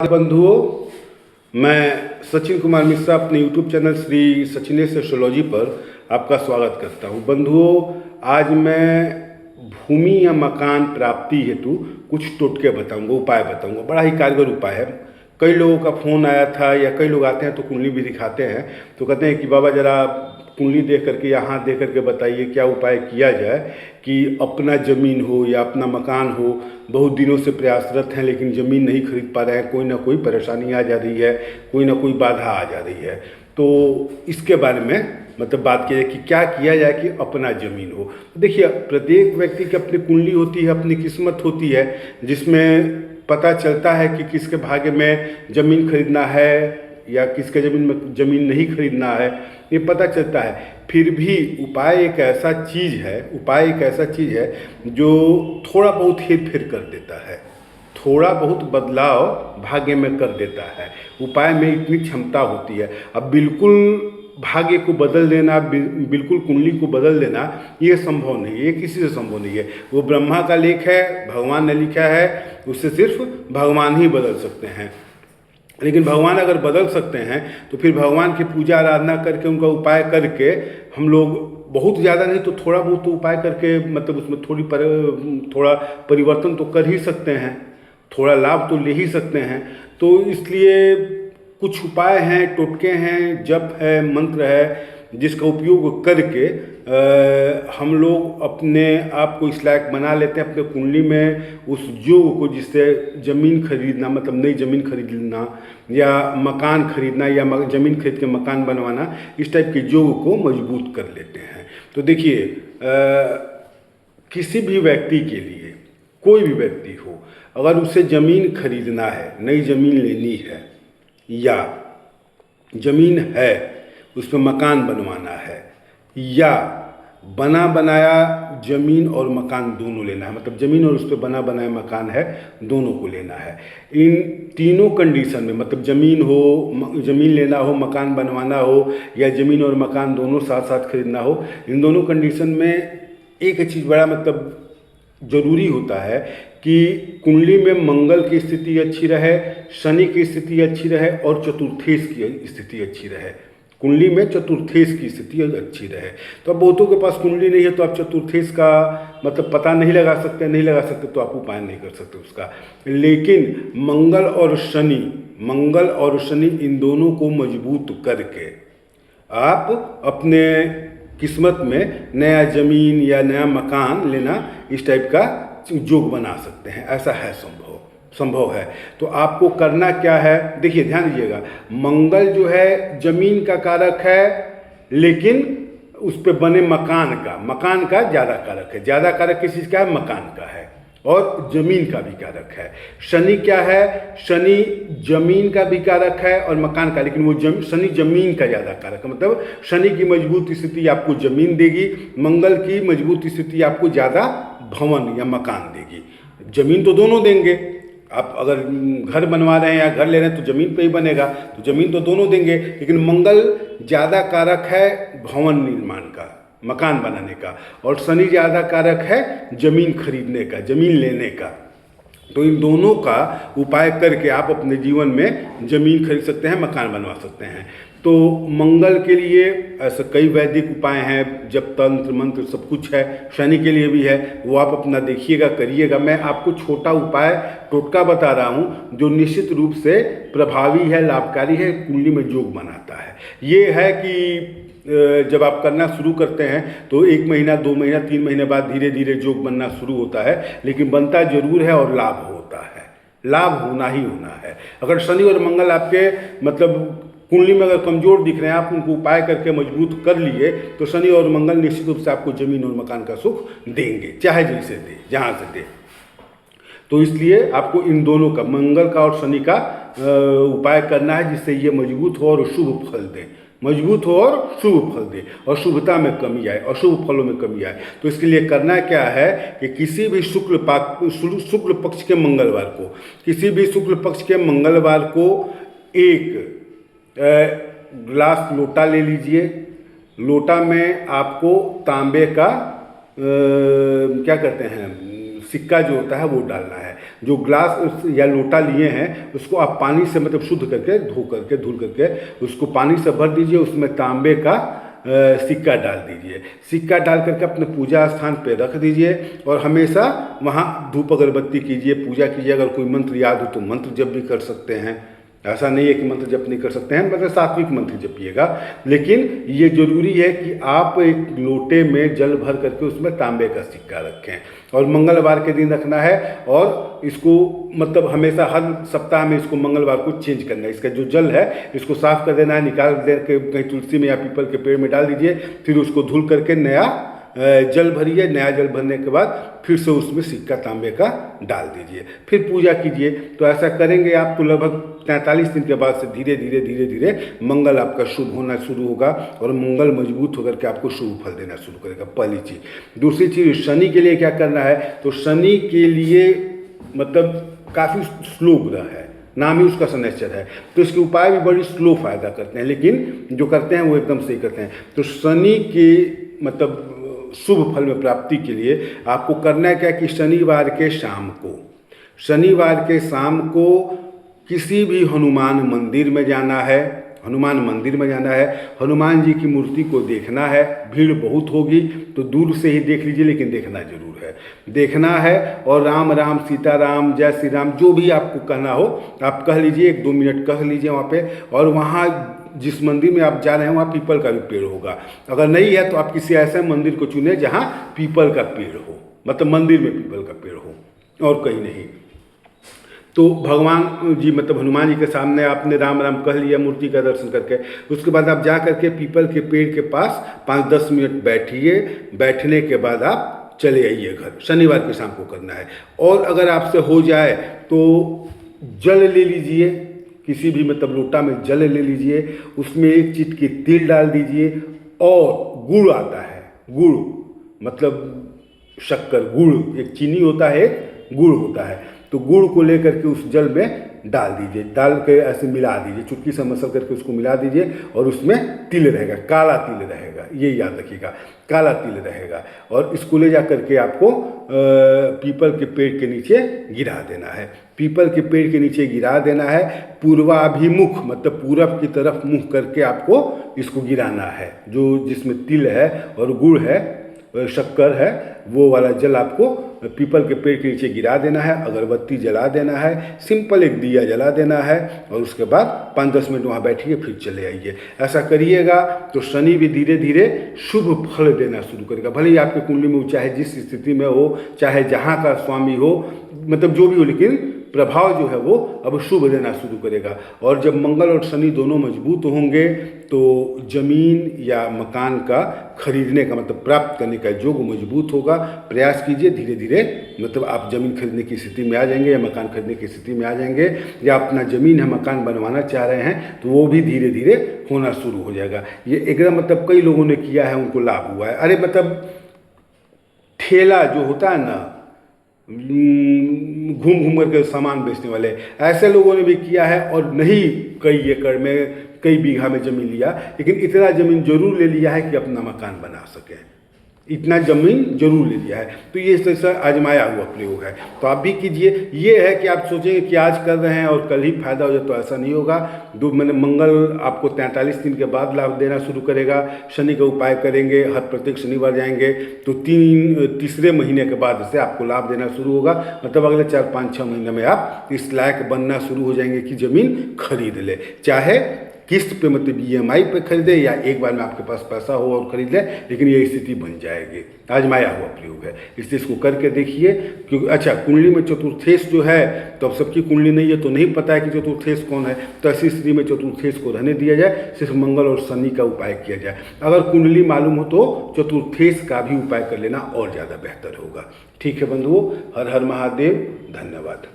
बंधुओं, मैं सचिन कुमार मिश्रा अपने YouTube channel Shri Sachinesh astrology पर आपका स्वागत करता हूं। बंधुओं, आज मैं भूमि या मकान प्राप्ति हेतु कुछ टोटके बताऊंगा, उपाय बताऊंगा। बड़ा ही कारगर उपाय है। कई लोगों का फ़ोन आया था या कई लोग आते हैं तो कुंडली भी दिखाते हैं, तो कहते हैं कि बाबा ज़रा कुंडली देख करके या हाथ देख करके बताइए क्या उपाय किया जाए कि अपना ज़मीन हो या अपना मकान हो। बहुत दिनों से प्रयासरत हैं लेकिन ज़मीन नहीं खरीद पा रहे हैं, कोई ना कोई परेशानी आ जा रही है, कोई ना कोई बाधा आ जा रही है। तो इसके बारे में बात की जाए कि क्या किया जाए कि अपना ज़मीन हो। देखिए, प्रत्येक व्यक्ति की अपनी कुंडली होती है, अपनी किस्मत होती है, जिसमें पता चलता है कि किसके भाग्य में ज़मीन खरीदना है या किसके ज़मीन में ज़मीन नहीं खरीदना है, ये पता चलता है। फिर भी उपाय एक ऐसा चीज़ है जो थोड़ा बहुत हेर फेर कर देता है, थोड़ा बहुत बदलाव भाग्य में कर देता है। उपाय में इतनी क्षमता होती है। अब बिल्कुल भाग्य को बदल देना, बिल्कुल कुंडली को बदल देना, ये संभव नहीं है, ये किसी से संभव नहीं है। वो ब्रह्मा का लेख है, भगवान ने लिखा है, उससे सिर्फ भगवान ही बदल सकते हैं। लेकिन भगवान अगर बदल सकते हैं तो फिर भगवान की पूजा आराधना करके, उनका उपाय करके, हम लोग बहुत ज़्यादा नहीं तो थोड़ा बहुत तो उपाय करके उसमें थोड़ा परिवर्तन तो कर ही सकते हैं, थोड़ा लाभ तो ले ही सकते हैं। तो इसलिए कुछ उपाय हैं, टोटके हैं, जप है, मंत्र है, जिसका उपयोग करके हम लोग अपने आप को इस लायक बना लेते हैं, अपने कुंडली में उस योग को, जिससे ज़मीन खरीदना, नई ज़मीन खरीदना या मकान खरीदना या ज़मीन खरीद के मकान बनवाना, इस टाइप के योग को मजबूत कर लेते हैं। तो देखिए, किसी भी व्यक्ति के लिए, कोई भी व्यक्ति हो, अगर उसे ज़मीन खरीदना है, नई ज़मीन लेनी है या ज़मीन है उस पर मकान बनवाना है या बना बनाया ज़मीन और मकान दोनों लेना है, ज़मीन और उस पर बना बनाया मकान है, दोनों को लेना है। इन तीनों कंडीशन में ज़मीन हो, ज़मीन लेना हो, मकान बनवाना हो या ज़मीन और मकान दोनों साथ साथ खरीदना हो, इन दोनों कंडीशन में एक चीज़ बड़ा ज़रूरी होता है कि कुंडली में मंगल की स्थिति अच्छी रहे, शनि की स्थिति अच्छी रहे और चतुर्थेश की स्थिति अच्छी रहे। कुंडली में चतुर्थेश की स्थिति अच्छी रहे। तो अब बहुतों के पास कुंडली नहीं है तो आप चतुर्थेश का पता नहीं लगा सकते तो आप उपाय नहीं कर सकते उसका। लेकिन मंगल और शनि इन दोनों को मजबूत करके आप अपने किस्मत में नया ज़मीन या नया मकान लेना, इस टाइप का योग बना सकते हैं। ऐसा है, संभव है। तो आपको करना क्या है, देखिए ध्यान दीजिएगा। मंगल जो है ज़मीन का कारक है, लेकिन उस पे बने मकान का ज़्यादा कारक है। ज़्यादा कारक किस चीज़ का है? मकान का है, और ज़मीन का भी कारक है। शनि क्या है? शनि ज़मीन का भी कारक है और मकान का, लेकिन वो शनि ज़मीन का ज़्यादा कारक है। शनि की मजबूत स्थिति आपको ज़मीन देगी, मंगल की मजबूत स्थिति आपको ज़्यादा भवन या मकान देगी। ज़मीन तो दोनों देंगे, आप अगर घर बनवा रहे हैं या घर ले रहे हैं तो ज़मीन पे ही बनेगा, तो ज़मीन तो दोनों देंगे। लेकिन मंगल ज़्यादा कारक है भवन निर्माण का, मकान बनाने का, और शनि ज़्यादा कारक है ज़मीन खरीदने का, ज़मीन लेने का। तो इन दोनों का उपाय करके आप अपने जीवन में ज़मीन खरीद सकते हैं, मकान बनवा सकते हैं। तो मंगल के लिए ऐसे कई वैदिक उपाय हैं, जप तंत्र मंत्र सब कुछ है। शनि के लिए भी है, वो आप अपना देखिएगा, करिएगा। मैं आपको छोटा उपाय, टोटका बता रहा हूँ जो निश्चित रूप से प्रभावी है, लाभकारी है, कुंडली में योग बनाता है। ये है कि जब आप करना शुरू करते हैं तो 1 महीना, 2 महीना, 3 महीने बाद धीरे धीरे योग बनना शुरू होता है, लेकिन बनता जरूर है और लाभ होता है। लाभ होना ही होना है। अगर शनि और मंगल आपके कुंडली में अगर कमज़ोर दिख रहे हैं, आप उनको उपाय करके मजबूत कर लिए, तो शनि और मंगल निश्चित रूप से आपको ज़मीन और मकान का सुख देंगे, चाहे जैसे दे, जहाँ से दे। तो इसलिए आपको इन दोनों का, मंगल का और शनि का उपाय करना है, जिससे ये मजबूत हो और शुभ फल दे, मजबूत हो और शुभ फल दे, और शुभता में कमी आए, अशुभ फलों में कमी आए। तो इसके लिए करना क्या है कि किसी भी शुक्ल पक्ष के मंगलवार को एक गिलास लोटा ले लीजिए। लोटा में आपको तांबे का क्या कहते हैं, सिक्का जो होता है वो डालना है। जो ग्लास या लोटा लिए हैं उसको आप पानी से मतलब शुद्ध करके धुल करके उसको पानी से भर दीजिए, उसमें तांबे का सिक्का डाल दीजिए। सिक्का डाल करके अपने पूजा स्थान पे रख दीजिए और हमेशा वहाँ धूप अगरबत्ती कीजिए, पूजा कीजिए। अगर कोई मंत्र याद हो तो मंत्र जप भी कर सकते हैं, ऐसा नहीं है कि मंत्र जप नहीं कर सकते हैं, मतलब सात्विक मंत्र जपिएगा। लेकिन ये जरूरी है कि आप एक लोटे में जल भर करके उसमें तांबे का सिक्का रखें और मंगलवार के दिन रखना है और इसको मतलब हमेशा हर सप्ताह में इसको मंगलवार को चेंज करना है। इसका जो जल है इसको साफ कर देना है, निकाल दे के कहीं तुलसी में या पीपल के पेड़ में डाल दीजिए, फिर उसको धुल करके नया जल भरिए। नया जल भरने के बाद फिर से उसमें सिक्का तांबे का डाल दीजिए, फिर पूजा कीजिए। तो ऐसा करेंगे आप तो लगभग 43 दिन के बाद से धीरे धीरे धीरे धीरे मंगल आपका शुभ होना शुरू होगा और मंगल मजबूत होकर के आपको शुभ फल देना शुरू करेगा, पहली चीज़। दूसरी चीज़, शनि के लिए क्या करना है, तो शनि के लिए मतलब काफ़ी स्लो ग्रह है, नाम ही उसका शनैश्चर है, तो इसके उपाय भी बड़ी स्लो फायदा करते हैं, लेकिन जो करते हैं वो एकदम सही करते हैं। तो शनि के मतलब शुभ फल में प्राप्ति के लिए आपको करना है क्या कि शनिवार के शाम को किसी भी हनुमान मंदिर में जाना है, हनुमान जी की मूर्ति को देखना है। भीड़ बहुत होगी तो दूर से ही देख लीजिए, लेकिन देखना है और राम राम सीता राम जय श्री राम जो भी आपको कहना हो आप कह लीजिए, 1-2 मिनट कह लीजिए वहाँ पे। और वहाँ जिस मंदिर में आप जा रहे हैं वहाँ पीपल का भी पेड़ होगा, अगर नहीं है तो आप किसी ऐसे मंदिर को चुने जहाँ पीपल का पेड़ हो, मतलब मंदिर में पीपल का पेड़ हो और कहीं नहीं। तो भगवान जी मतलब हनुमान जी के सामने आपने राम राम कह लिया मूर्ति का दर्शन करके, उसके बाद आप जा करके पीपल के पेड़ के पास 5-10 मिनट बैठिए। बैठने के बाद आप चले आइए घर, शनिवार की शाम को करना है। और अगर आपसे हो जाए तो जल ले लीजिए, किसी भी मतलब लोटा में जल ले लीजिए, उसमें 1 चिटकी तिल डाल दीजिए और गुड़ आता है, गुड़ मतलब शक्कर, गुड़ एक चीनी होता है, गुड़ होता है, तो गुड़ को लेकर के उस जल में डाल दीजिए, डाल के ऐसे मिला दीजिए, चुटकी से मसल करके उसको मिला दीजिए और उसमें तिल रहेगा, काला तिल रहेगा, ये याद रखिएगा, काला तिल रहेगा। और इसको ले जा करके आपको पीपल के पेड़ के नीचे गिरा देना है। पीपल के पेड़ के नीचे गिरा देना है, पूर्वाभिमुख मतलब पूरब की तरफ मुँह करके आपको इसको गिराना है। जो जिसमें तिल है और गुड़ है, शक्कर है, वो वाला जल आपको पीपल के पेड़ के नीचे गिरा देना है। अगरबत्ती जला देना है, सिंपल एक दिया जला देना है और उसके बाद 5-10 मिनट वहाँ बैठिए, फिर चले आइए। ऐसा करिएगा तो शनि भी धीरे धीरे शुभ फल देना शुरू करेगा। भले ही आपके कुंडली में चाहे जिस स्थिति में हो, चाहे जहाँ का स्वामी हो, मतलब जो भी हो, लेकिन प्रभाव जो है वो अब शुभ देना शुरू करेगा। और जब मंगल और शनि दोनों मजबूत होंगे तो जमीन या मकान का खरीदने का मतलब प्राप्त करने का योग मजबूत होगा। प्रयास कीजिए, धीरे धीरे मतलब आप ज़मीन खरीदने की स्थिति में आ जाएंगे या मकान खरीदने की स्थिति में आ जाएंगे, या अपना ज़मीन है मकान बनवाना चाह रहे हैं तो वो भी धीरे धीरे होना शुरू हो जाएगा। ये एकदम मतलब कई लोगों ने किया है, उनको लाभ हुआ है। अरे मतलब ठेला जो होता है ना, घूम घूम करके सामान बेचने वाले, ऐसे लोगों ने भी किया है और नहीं कई एकड़ में कई बीघा में ज़मीन लिया, लेकिन इतना ज़मीन जरूर ले लिया है कि अपना मकान बना सके, इतना ज़मीन जरूर ले लिया है। तो ये ऐसा आजमाया हुआ प्रयोग है, तो आप भी कीजिए। ये है कि आप सोचेंगे कि आज कर रहे हैं और कल ही फायदा हो जाए, तो ऐसा नहीं होगा। मैंने मंगल आपको 43 दिन के बाद लाभ देना शुरू करेगा। शनि का उपाय करेंगे, हर प्रत्येक शनिवार जाएंगे तो तीसरे महीने के बाद से आपको लाभ देना शुरू होगा। मतलब अगले 4-5-6 महीने में आप इस लायक बनना शुरू हो जाएंगे कि ज़मीन खरीद ले, चाहे किस्त पे मतलब EMI पे खरीदे या एक बार में आपके पास पैसा हो और खरीद ले, लेकिन ये स्थिति बन जाएगी। आजमाया हुआ प्रयोग है, इसलिए इसको करके देखिए। क्योंकि अच्छा, कुंडली में चतुर्थेश जो है तो अब सबकी कुंडली नहीं है तो नहीं पता है कि चतुर्थेश कौन है, तो ऐसी स्थिति में चतुर्थेश को रहने दिया जाए, सिर्फ मंगल और शनि का उपाय किया जाए। अगर कुंडली मालूम हो तो चतुर्थेश का भी उपाय कर लेना और ज़्यादा बेहतर होगा। ठीक है बंधुओं, हर हर महादेव, धन्यवाद।